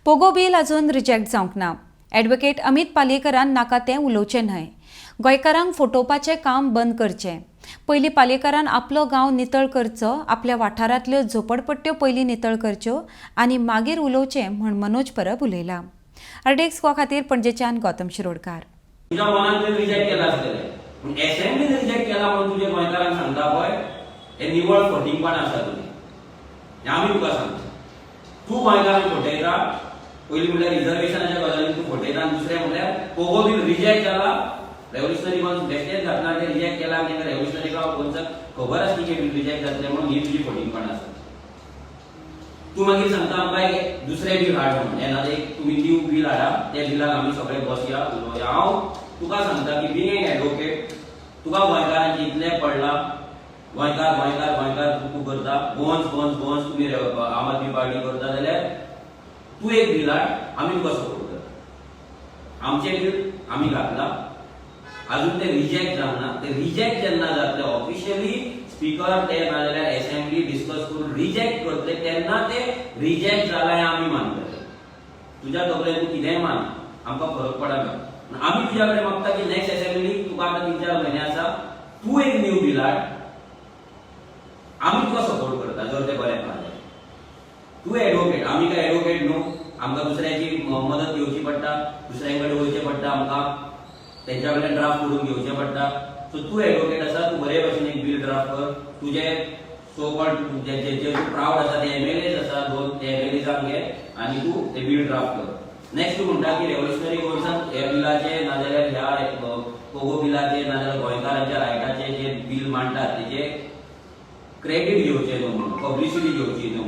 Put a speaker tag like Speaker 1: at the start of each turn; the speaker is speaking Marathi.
Speaker 1: पोगो बिल अजून रिजेक्ट जावंक ना। ॲडव्होकेट अमित पालयेकरान नाका तें उलोवचें न्हय। गोंयकारांक फटोवपाचें काम बंद करचें। पयलीं पालयेकरान आपलो गांव नितळ करचो, आपल्या वाठारांतल्यो झोपडपट्ट्यो पयलीं नितळ करच्यो आनी मागीर उलोवचें म्हण मनोज परब उलयला। आरडीएक्स गोवा खातीर पणजेच्यान गौतम शिरोडकार।
Speaker 2: तुझ्या मनान ते रिजेक्ट केला आसतलें, पूण असेंब्लीन रिजेक्ट केला म्हणून तुजे गोंयकारांक सांगता पळय, हे निवळ फटिंगपण आसा तुजें। हें आमी तुका सांगता। तूं गोंयकारांक फटयता, पयलीं म्हणल्यार रिजर्वेशनाच्या गजालीन तूं फटयता आनी दुसरें म्हणल्यार पोगो बील रिजेक्ट जाला, रेव्होल्युशनरी गोवन बेश्टेच घातला ते रिजेक्ट केला आनी रेव्होल्युशनरी गोवन्साक खबर आसली की बील रिजेक्ट जातलें म्हणून ही तुजी फटिंगपण आसा। तूं मागीर सांगता आमकां दुसरें बील हाड म्हणून, येना एक तुमी न्यू बील हाडा, त्या बिलाक आमी सगळे बसया उलोवया। हांव तुका सांगता की बीइंग एन एडवोकेट तुका गोंयकारांचे इतलें पडलां, गोंयकार गोंयकार गोंयकार तूं करता, गोवन्स तुमी आम आदमी पार्टी करता जाल्यार तूं एक बील हाड, आमी तुका सपोर्ट करता। आमचें बील आमी घातलां, अजून ते रिजेक्ट जावना। ते रिजेक्ट जेन्ना जातलें ऑफिशियली स्पीकर ते नाजाल्यार असेंब्ली डिस्कस करून रिजेक्ट करतले तेन्ना ते रिजेक्ट जाला हें आमी मानतले। तुज्या तकलेन तूं कितेंय मान, आमकां फरक पडना। आमी तुज्या कडेन मागता की नेक्स्ट असेंब्लीक तुका आतां 3-4 म्हयने आसा, तूं एक न्यू बील हाड, आमी तुका सपोर्ट करता जर तें बरें जालें। तूं एडवोकेट, आमी काय एडवोकेट न्हू, आमकां दुसऱ्याची मदत घेवची पडटा, दुसऱ्यां कडेन वयचें पडटा, आमकां तेंच्या कडल्यान ड्राफ्ट करून घेवचें पडटा। सो तूं एडवोकेट आसा, तूं बरे भशेन एक बील ड्राफ्ट कर। तुजे सो कॉल्ड जे प्राउड आसा ते एमएलएज आसा, ते एमएलएजांक घे आनी तूं ते बील ड्राफ्ट कर। नेक्स्ट तूं म्हणटा की रेव्होल्युशनरी गोवन्साक ह्या बिलाचे नाजाल्यार ह्या पोगो बिलाचे नाजाल्यार गोंयकारांच्या रायटाचे जे बील मांडटात तेजे क्रेडीट घेवचें न्हू, म्हणून पब्लिसिटी घेवची न्हू।